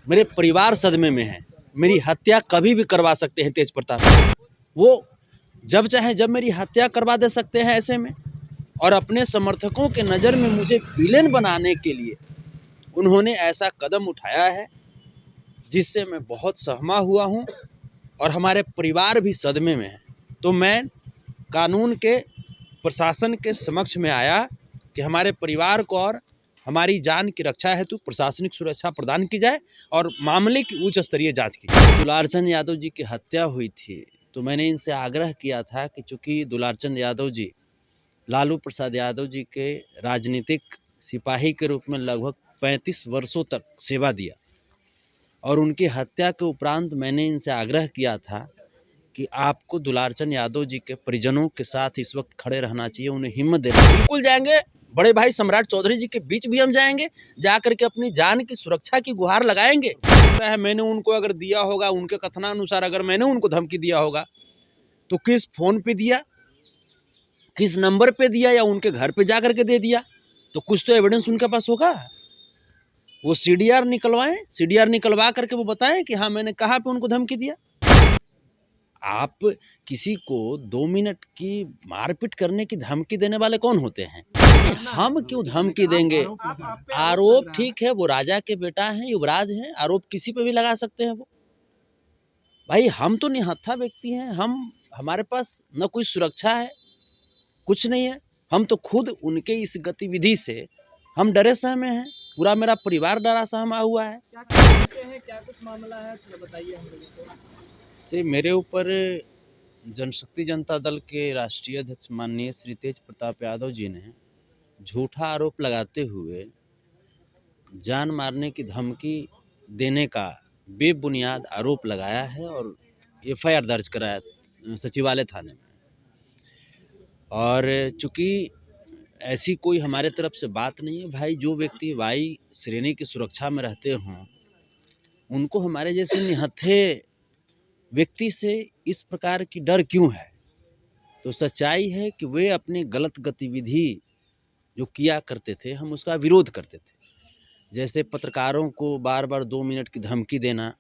मेरे परिवार सदमे में है। मेरी हत्या कभी भी करवा सकते हैं तेज प्रताप। वो जब चाहे जब मेरी हत्या करवा दे सकते हैं ऐसे में। और अपने समर्थकों के नज़र में मुझे विलेन बनाने के लिए उन्होंने ऐसा कदम उठाया है जिससे मैं बहुत सहमा हुआ हूँ और हमारे परिवार भी सदमे में है। तो मैं कानून के प्रशासन के समक्ष में आया कि हमारे परिवार को और हमारी जान की रक्षा हेतु प्रशासनिक सुरक्षा प्रदान की जाए और मामले की उच्च स्तरीय जांच की जाए। दुलारचंद यादव जी की हत्या हुई थी तो मैंने इनसे आग्रह किया था कि चूंकि दुलारचंद यादव जी लालू प्रसाद यादव जी के राजनीतिक सिपाही के रूप में लगभग 35 वर्षों तक सेवा दिया और उनकी हत्या के उपरांत मैंने इनसे आग्रह किया था कि आपको दुलारचंद यादव जी के परिजनों के साथ इस वक्त खड़े रहना चाहिए, उन्हें हिम्मत देना। बिल्कुल जाएंगे, बड़े भाई सम्राट चौधरी जी के बीच भी हम जाएंगे, जाकर के अपनी जान की सुरक्षा की गुहार लगाएंगे। मैंने उनको अगर दिया होगा, उनके कथनानुसार अगर मैंने उनको धमकी दिया होगा तो किस फोन पे दिया, किस नंबर पे दिया, या उनके घर पे जाकर के दे दिया, तो कुछ तो एविडेंस उनके पास होगा। वो सीडीआर निकलवाएं, सीडीआर निकलवा करके वो बताएं कि हाँ मैंने कहाँ पे उनको धमकी दिया। आप किसी को 2 मिनट की मारपीट करने की धमकी देने वाले कौन होते हैं? हम क्यों धमकी देंगे? आरोप ठीक है, वो राजा के बेटा हैं, युवराज हैं, आरोप किसी पे भी लगा सकते हैं वो। भाई हम तो निहत्था व्यक्ति हैं, हमारे पास न कोई सुरक्षा है, कुछ नहीं है। हम तो खुद उनके इस गतिविधि से हम डरे सहमे हैं, पूरा मेरा परिवार डरा सहमा हुआ है। क्या कुछ मामला है बताइए हम लोगों को। से मेरे ऊपर जनशक्ति जनता दल के राष्ट्रीय अध्यक्ष माननीय श्री तेज प्रताप यादव जी ने झूठा आरोप लगाते हुए जान मारने की धमकी देने का बेबुनियाद आरोप लगाया है और एफआईआर दर्ज कराया सचिवालय थाने में। और चूंकि ऐसी कोई हमारे तरफ से बात नहीं है, भाई जो व्यक्ति वाई श्रेणी की सुरक्षा में रहते हों उनको हमारे जैसे निहत्थे व्यक्ति से इस प्रकार की डर क्यों है? तो सच्चाई है कि वे अपनी गलत गतिविधि जो किया करते थे हम उसका विरोध करते थे। जैसे पत्रकारों को बार बार 2 मिनट की धमकी देना,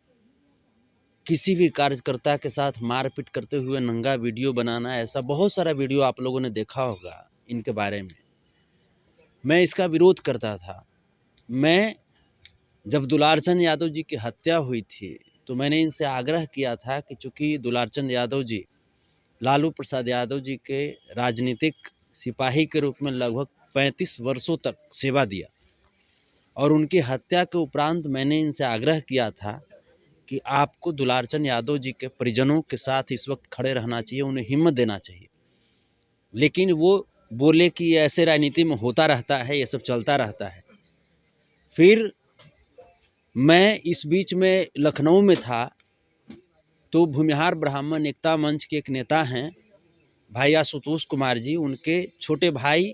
किसी भी कार्यकर्ता के साथ मारपीट करते हुए नंगा वीडियो बनाना, ऐसा बहुत सारा वीडियो आप लोगों ने देखा होगा इनके बारे में। मैं इसका विरोध करता था। मैं जब दुलारचंद यादव जी की हत्या हुई थी तो मैंने इनसे आग्रह किया था कि चूंकि दुलारचंद यादव जी लालू प्रसाद यादव जी के राजनीतिक सिपाही के रूप में लगभग 35 वर्षों तक सेवा दिया और उनकी हत्या के उपरांत मैंने इनसे आग्रह किया था कि आपको दुलारचंद यादव जी के परिजनों के साथ इस वक्त खड़े रहना चाहिए, उन्हें हिम्मत देना चाहिए। लेकिन वो बोले कि ऐसे राजनीति में होता रहता है, ये सब चलता रहता है। फिर मैं इस बीच में लखनऊ में था तो भूमिहार ब्राह्मण एकता मंच के एक नेता हैं भाई आशुतोष कुमार जी, उनके छोटे भाई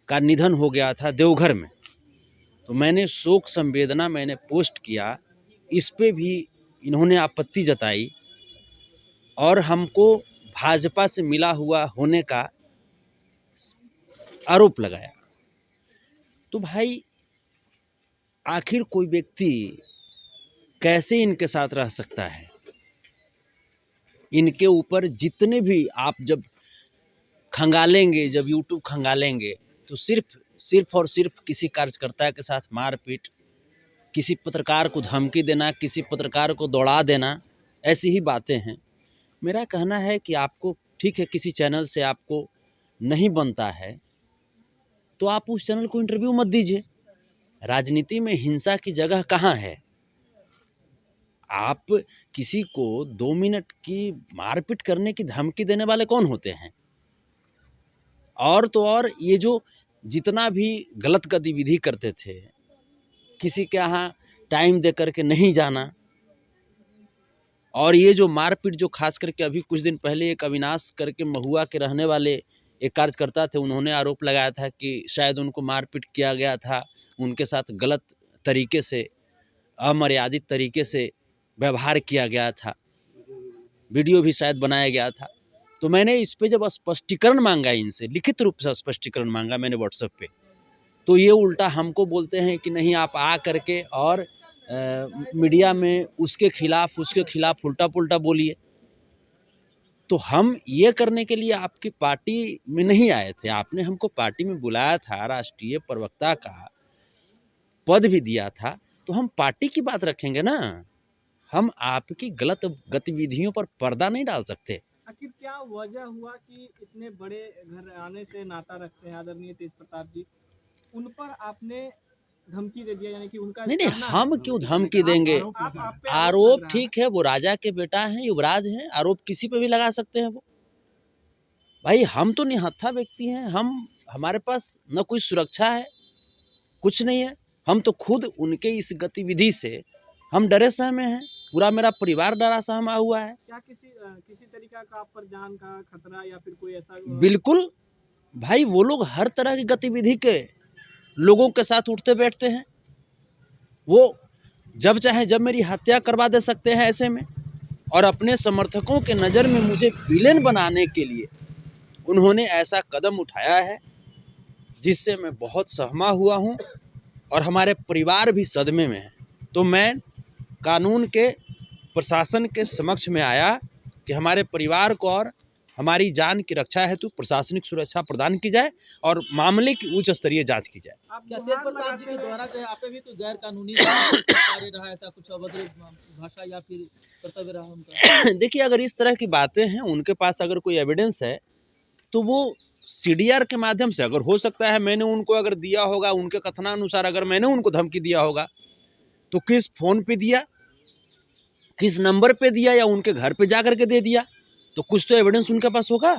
का निधन हो गया था देवघर में। तो मैंने शोक संवेदना मैंने पोस्ट किया, इस पे भी इन्होंने आपत्ति जताई और हमको भाजपा से मिला हुआ होने का आरोप लगाया। तो भाई आखिर कोई व्यक्ति कैसे इनके साथ रह सकता है? इनके ऊपर जितने भी आप जब खंगालेंगे, जब यूट्यूब खंगालेंगे तो सिर्फ और सिर्फ किसी कार्यकर्ता के साथ मारपीट, किसी पत्रकार को धमकी देना, किसी पत्रकार को दौड़ा देना, ऐसी ही बातें हैं। मेरा कहना है कि आपको ठीक है किसी चैनल से आपको नहीं बनता है तो आप उस चैनल को इंटरव्यू मत दीजिए। राजनीति में हिंसा की जगह कहाँ है? आप किसी को 2 मिनट की मारपीट करने की धमकी देने वाले कौन होते हैं? और तो और ये जो जितना भी गलत गतिविधि करते थे, किसी के यहाँ टाइम दे करके नहीं जाना, और ये जो मारपीट जो खास करके अभी कुछ दिन पहले एक अविनाश करके महुआ के रहने वाले एक कार्यकर्ता थे, उन्होंने आरोप लगाया था कि शायद उनको मारपीट किया गया था, उनके साथ गलत तरीके से, अमर्यादित तरीके से व्यवहार किया गया था, वीडियो भी शायद बनाया गया था। तो मैंने इस पे जब स्पष्टीकरण मांगा, इनसे लिखित रूप से स्पष्टीकरण मांगा मैंने व्हाट्सएप पे, तो ये उल्टा हमको बोलते हैं कि नहीं आप आ करके और मीडिया में उसके खिलाफ उल्टा पुल्टा बोलिए। तो हम ये करने के लिए आपकी पार्टी में नहीं आए थे। आपने हमको पार्टी में बुलाया था, राष्ट्रीय प्रवक्ता का पद भी दिया था, तो हम पार्टी की बात रखेंगे ना। हम आपकी गलत गतिविधियों पर पर्दा नहीं डाल सकते। आखिर क्या वजह हुआ कि इतने बड़े घराने से नाता रखते हैं आदरणीय तेज प्रताप जी, उन पर आपने धमकी दे दिया, यानी कि उनका नहीं, कहना है- हम क्यों धमकी देंगे? आप पे आरोप लग रहा है। ठीक है, वो राजा के बेटा हैं, युवराज हैं, आरोप किसी पे भी लगा सकते हैं वो। भाई हम तो निहत्था व्यक्ति हैं, हमारे पास न कोई सुरक्षा है, कुछ नहीं है। हम तो खुद उनके इस गतिविधि से हम डरे सहमे हैं। पूरा मेरा परिवार डरा सहमा हुआ है। क्या किसी तरीका का आप पर जान का खतरा या फिर कोई ऐसा बिल्कुल भाई, वो लोग हर तरह की गतिविधि के लोगों के साथ उठते बैठते हैं। वो जब चाहे जब मेरी हत्या करवा दे सकते हैं ऐसे में। और अपने समर्थकों के नज़र में मुझे विलेन बनाने के लिए उन्होंने ऐसा कदम उठाया है, जिससे मैं बहुत सहमा हुआ हूँ और हमारे परिवार भी सदमे में है। तो मैं कानून के, प्रशासन के समक्ष में आया कि हमारे परिवार को और हमारी जान की रक्षा हेतु प्रशासनिक सुरक्षा प्रदान की जाए और मामले की उच्च स्तरीय जांच की जाए। आप क्या गुहार तेज प्रताप लगाते जी के हैं? द्वारा जो है आप पे भी कोई गैर कानूनी कार्य रहा, ऐसा कुछ अभद्र भाषा या फिर कर्तव्य रहा उनका? देखिए, अगर इस तरह की बातें हैं, उनके पास अगर कोई एविडेंस है तो वो सीडीआर के माध्यम से, अगर हो सकता है मैंने उनको अगर दिया होगा, उनके कथनानुसार अगर मैंने उनको धमकी दिया होगा, तो किस फोन पे दिया, किस नंबर पे दिया, या उनके घर पे जा करके दे दिया, तो कुछ तो एविडेंस उनके पास होगा।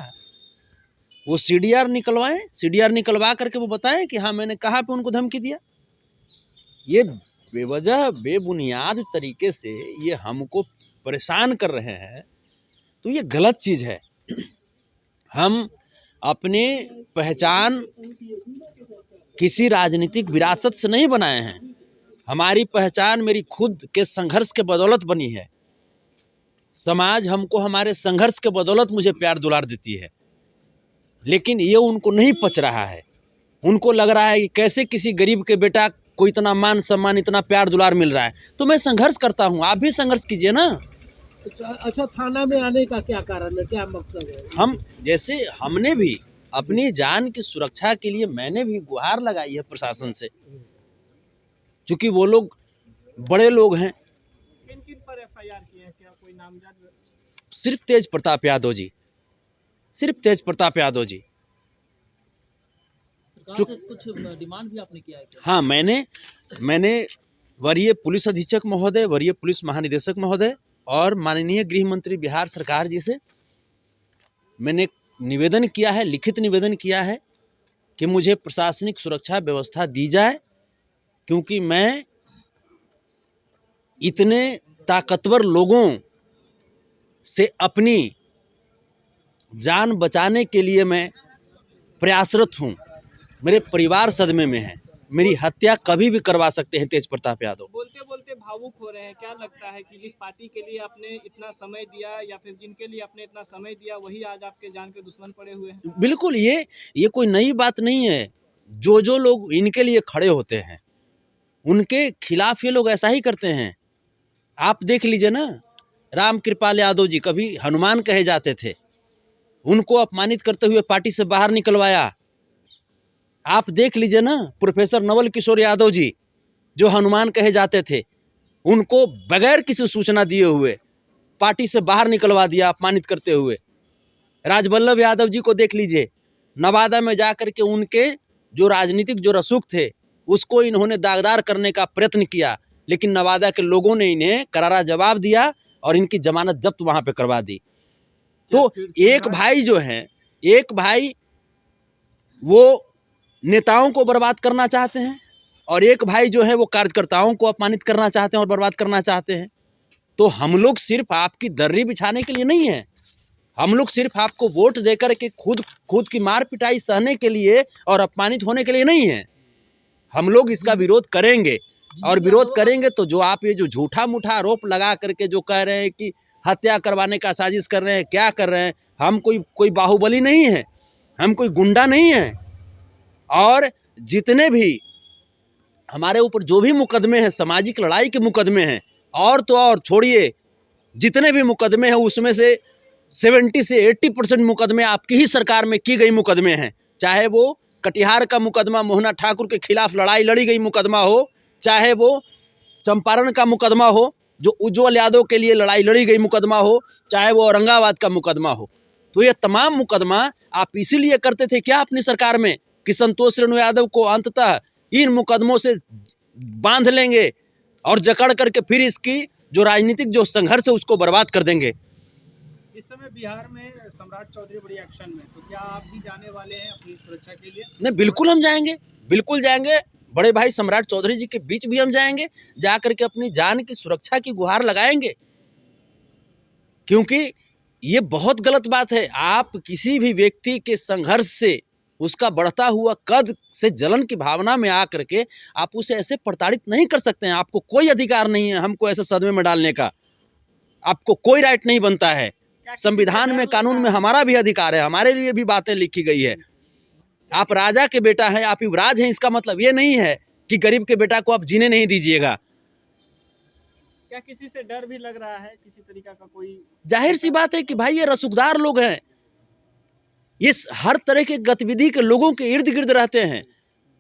वो सीडीआर निकलवाएं, सीडीआर निकलवा करके वो बताएं कि हाँ मैंने कहाँ पे उनको धमकी दिया। ये बेवजह बेबुनियाद तरीके से ये हमको परेशान कर रहे हैं, तो ये गलत चीज़ है। हम अपनी पहचान किसी राजनीतिक विरासत से नहीं बनाए हैं। हमारी पहचान मेरी खुद के संघर्ष के बदौलत बनी है। समाज हमको हमारे संघर्ष के बदौलत मुझे प्यार दुलार देती है, लेकिन ये उनको नहीं पच रहा है। उनको लग रहा है कि कैसे किसी गरीब के बेटा को इतना मान सम्मान, इतना प्यार दुलार मिल रहा है। तो मैं संघर्ष करता हूँ, आप भी संघर्ष कीजिए ना। अच्छा, थाना में आने का क्या कारण है, क्या मकसद है? हम जैसे हमने भी अपनी जान की सुरक्षा के लिए मैंने भी गुहार लगाई है प्रशासन से, क्योंकि वो लोग बड़े लोग हैं। किन किन पर एफआईआर किए हैं, क्या कोई नामजद? सिर्फ तेज प्रताप यादव जी, सिर्फ तेज प्रताप यादव जी। सरकार से कुछ डिमांड भी आपने किया है क्या? हाँ, मैंने वरीय पुलिस अधीक्षक महोदय, वरीय पुलिस महानिदेशक महोदय और माननीय गृह मंत्री बिहार सरकार जी से मैंने निवेदन किया है, लिखित निवेदन किया है कि मुझे प्रशासनिक सुरक्षा व्यवस्था दी जाए, क्योंकि मैं इतने ताकतवर लोगों से अपनी जान बचाने के लिए मैं प्रयासरत हूँ। मेरे परिवार सदमे में है, मेरी हत्या कभी भी करवा सकते हैं तेज प्रताप यादव। बोलते बोलते भावुक हो रहे हैं, क्या लगता है कि जिस पार्टी के लिए आपने इतना समय दिया या फिर जिनके लिए आपने इतना समय दिया, वही आज आपके जान के दुश्मन पड़े हुए हैं? बिल्कुल, ये कोई नई बात नहीं है। जो लोग इनके लिए खड़े होते हैं, उनके खिलाफ ये लोग ऐसा ही करते हैं। आप देख लीजिए ना, राम कृपाल यादव जी कभी हनुमान कहे जाते थे, उनको अपमानित करते हुए पार्टी से बाहर निकलवाया। आप देख लीजिए ना, प्रोफेसर नवल किशोर यादव जी जो हनुमान कहे जाते थे, उनको बगैर किसी सूचना दिए हुए पार्टी से बाहर निकलवा दिया, अपमानित करते हुए। राजवल्लभ यादव जी को देख लीजिए, नवादा में जाकर के उनके जो राजनीतिक जो रसूख थे उसको इन्होंने दागदार करने का प्रयत्न किया, लेकिन नवादा के लोगों ने इन्हें करारा जवाब दिया और इनकी जमानत जब्त वहां पे करवा दी। तो एक भाई जो है, एक भाई वो नेताओं को बर्बाद करना चाहते हैं और एक भाई जो है वो कार्यकर्ताओं को अपमानित करना चाहते हैं और बर्बाद करना चाहते हैं। तो हम लोग सिर्फ आपकी दर्री बिछाने के लिए नहीं है, हम लोग सिर्फ आपको वोट देकर के खुद की मार पिटाई सहने के लिए और अपमानित होने के लिए नहीं है। हम लोग इसका विरोध करेंगे, और विरोध करेंगे तो जो आप ये जो झूठा मूठा आरोप लगा करके जो कह रहे हैं कि हत्या करवाने का साजिश कर रहे हैं, क्या कर रहे हैं? हम कोई बाहुबली नहीं है, हम कोई गुंडा नहीं है। और जितने भी हमारे ऊपर जो भी मुकदमे हैं, सामाजिक लड़ाई के मुकदमे हैं, और तो और छोड़िए, जितने भी मुकदमे हैं उसमें से 70 से 80% मुकदमे आपकी ही सरकार में की गई मुकदमे हैं। चाहे वो कटिहार का मुकदमा मोहना ठाकुर के खिलाफ लड़ाई लड़ी गई मुकदमा हो, चाहे वो चंपारण का मुकदमा हो जो उज्जवल यादव के लिए लड़ाई लड़ी गई मुकदमा हो, चाहे वो औरंगाबाद का मुकदमा हो। तो ये तमाम मुकदमा आप इसीलिए करते थे क्या अपनी सरकार में कि संतोष रेणु यादव को अंततः इन मुकदमों से बांध लेंगे और जकड़ करके फिर इसकी जो राजनीतिक जो संघर्ष है उसको बर्बाद कर देंगे। इस समय बिहार में सम्राट चौधरी बड़ी एक्शन में, तो क्या आप भी जाने वाले हैं अपनी सुरक्षा के लिए? नहीं, बिल्कुल हम जाएंगे, बिल्कुल जाएंगे। बड़े भाई सम्राट चौधरी जी के बीच भी हम जाएंगे, जा करके अपनी जान की सुरक्षा की गुहार लगाएंगे, क्योंकि ये बहुत गलत बात है। आप किसी भी व्यक्ति के संघर्ष से, उसका बढ़ता हुआ कद से जलन की भावना में आकर के आप उसे ऐसे प्रताड़ित नहीं कर सकते हैं। आपको कोई अधिकार नहीं है हमको ऐसे सदमे में डालने का, आपको कोई राइट नहीं बनता है। संविधान में, कानून में हमारा भी अधिकार है, हमारे लिए भी बातें लिखी गई है। आप राजा के बेटा हैं, आप युवराज हैं, इसका मतलब ये नहीं है कि गरीब के बेटा को आप जीने नहीं दीजिएगा। क्या किसी से डर भी लग रहा है, किसी तरीका का कोई? जाहिर सी बात है कि भाई ये रसूखदार लोग हैं, ये हर तरह के गतिविधि के लोगों के इर्द गिर्द रहते हैं,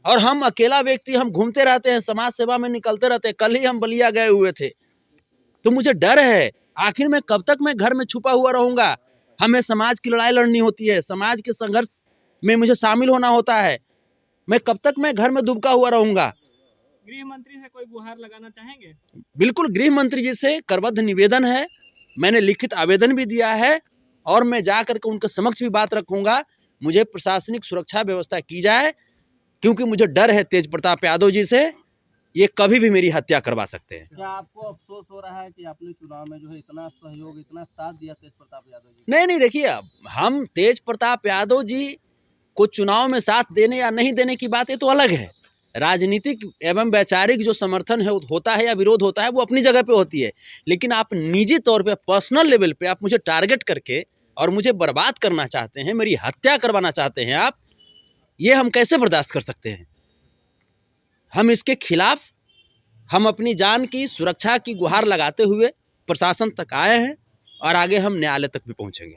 और हम अकेला व्यक्ति, हम घूमते रहते हैं, समाज सेवा में निकलते रहते हैं। कल ही हम बलिया गए हुए थे, तो मुझे डर है आखिर मैं कब तक मैं घर में छुपा हुआ रहूंगा। हमें समाज की लड़ाई लड़नी होती है, समाज के संघर्ष में मुझे शामिल होना होता है। मैं कब तक मैं घर में दुबका हुआ रहूंगा। गृह मंत्री से कोई गुहार लगाना चाहेंगे? बिल्कुल, गृह मंत्री जी से करबद्ध निवेदन है, मैंने लिखित आवेदन भी दिया है, और मैं जा करके उनके समक्ष भी बात रखूंगा। मुझे प्रशासनिक सुरक्षा व्यवस्था की जाए, क्योंकि मुझे डर है तेज प्रताप यादव जी से, ये कभी भी मेरी हत्या करवा सकते हैं। क्या आपको अफसोस हो रहा है कि आपने चुनाव में जो है इतना सहयोग, इतना साथ दिया तेज प्रताप यादव जी? नहीं, देखिए, हम तेज प्रताप यादव जी को चुनाव में साथ देने या नहीं देने की बात ये तो अलग है। राजनीतिक एवं वैचारिक जो समर्थन है होता है या विरोध होता है वो अपनी जगह पे होती है, लेकिन आप निजी तौर पे, पर्सनल लेवल पे आप मुझे टारगेट करके और मुझे बर्बाद करना चाहते हैं, मेरी हत्या करवाना चाहते हैं आप, ये हम कैसे बर्दाश्त कर सकते हैं। हम इसके खिलाफ, हम अपनी जान की सुरक्षा की गुहार लगाते हुए प्रशासन तक आए हैं, और आगे हम न्यायालय तक भी पहुंचेंगे।